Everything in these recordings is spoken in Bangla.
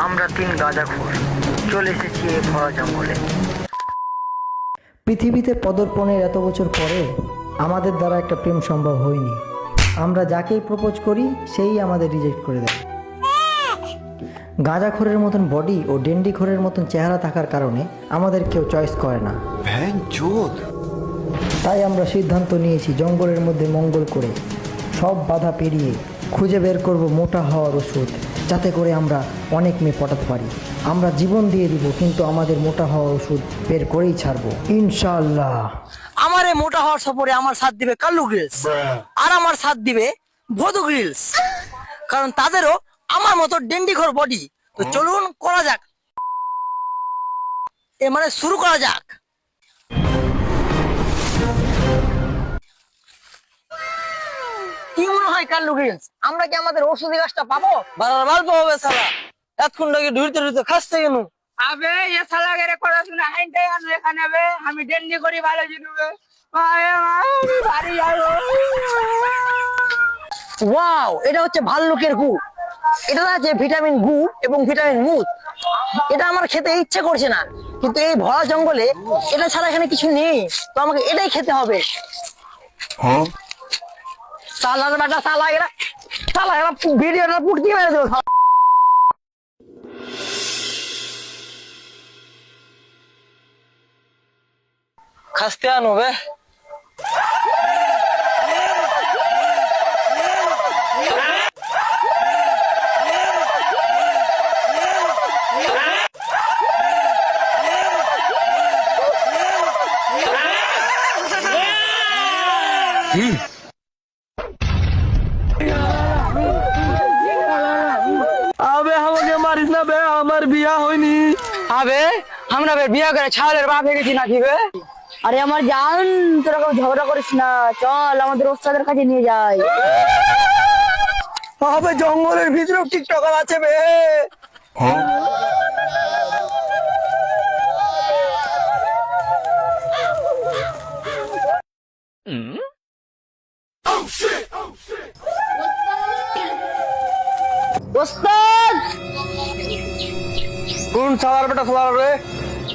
আমরা তিন গাঁজাখোর চলে এসেছি এই ভরা জঙ্গলে। পৃথিবীতে পদার্পণের এত বছর পরে আমাদের দ্বারা একটা প্রেম সম্ভব হয়নি। আমরা যাকেই প্রপোজ করি সেই আমাদের রিজেক্ট করে দেয়। গাঁজাখোরের মতন বডি ও ডেন্ডিখোরের মতন চেহারা থাকার কারণে আমাদের কেউ চয়েস করে না। তাই আমরা সিদ্ধান্ত নিয়েছি জঙ্গলের মধ্যে মঙ্গল করে সব বাধা পেরিয়ে খুঁজে বের করব মোটা হওয়ার ওষুধ, যাতে করে আমরা অনেক মেয়ে পটাতে পারি। আমরা জীবন দিয়ে দিব, কিন্তু আমাদের মোটা হওয়ার ওষুধ বের করেই ছাড়বো ইনশাআল্লাহ। আমার এই মোটা হওয়ার সফরে আমার সাথ দিবে কাল্লু গ্রিলস, আর আমার সাথ দিবে ভদু গ্রিলস, কারণ তাদেরও আমার মতো ডেন্ডিখোর বডি। তো চলুন করা যাক, মানে শুরু করা যাক। কি মনে হয় কাল্লু গ্রিলস, আমরা কি আমাদের ওষুধি গাছটা পাবো? গল্প হবে সালা, এতক্ষণ লাগে ঢুইতে ঢুইতে খাসতে কেন? আবে এ শালা গেরে পড়াশোনা হাইনটাই আনো এখানে আবে আমি ডেন্ডি করি ভালো জিনুবে বাড়ি যাবো। ওয়াও, এটা হচ্ছে ভাল্লুকের গু। এটা আছে ভিটামিন গু এবং ভিটামিন মুত। এটা আমার খেতে ইচ্ছে করছে না, কিন্তু এই ভরা জঙ্গলে এটা ছাড়া এখানে কিছু নেই, তো আমাকে এটাই খেতে হবে। সালার বেটা সালা এরা ভিডিওটা পুটকি মেরে দেবো। খাসতে আনো বে। আবে আমাকে মারিস না বে, আমার বিয়া হয়নি। আবে আমরা বিয়ে করে ছাওয়ালের বাপ হয়ে গেছি নাকি বে? আরে আমার জান, তোরা কেউ ঝগড়া করিস না, চল আমাদের ওস্তাদের কাছে নিয়ে যাই। আবে জঙ্গলের ভিতরে টিকটকার আছে বে। ওস্তাদ, কোন সালার বেটা সালার রে,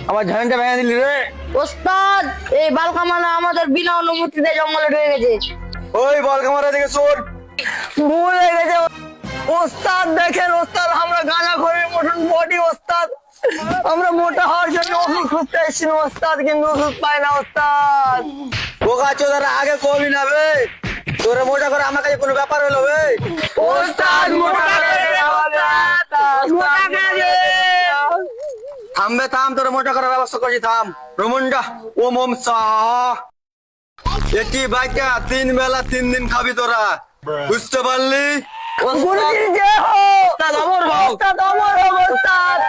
আমার ঝান্ডা ভেঙে দিলি রে। ওস্তাদ, এই বালকামালা আমাদের বিনা অনুমতিতে জঙ্গলে ঢুকে গেছে। ওই বল কামারা দেখে শোন, ভুল হয়ে গেছে ওস্তাদ। দেখেন ওস্তাদ, আমরা গাঁজা খোরের মতন বডি ওস্তাদ, আমরা মোটা হওয়ার জন্য ওষুধ খুঁজতে এসেছি ওস্তাদ, কিন্তু ওষুধ পাই না ওস্তাদ। বোকা চোদারা আগে কবি না বে, তোরে মোটা করে আমার কাছে কোনো ব্যাপার হলো বে? ওস্তাদ মোটা করে দে, ওস্তাদ, মোটা করে দে। থামবে থাম, তোরে মোটা করার ব্যবস্থা করছি, থাম। রমুন্ডা ও মমসা এটি বাইকা 3 বেলা 3 দিন খাবি তোরা, বুঝতে পারলি? ওস্তাদ অমর হোক, ওস্তাদ অমর হোক, ওস্তাদ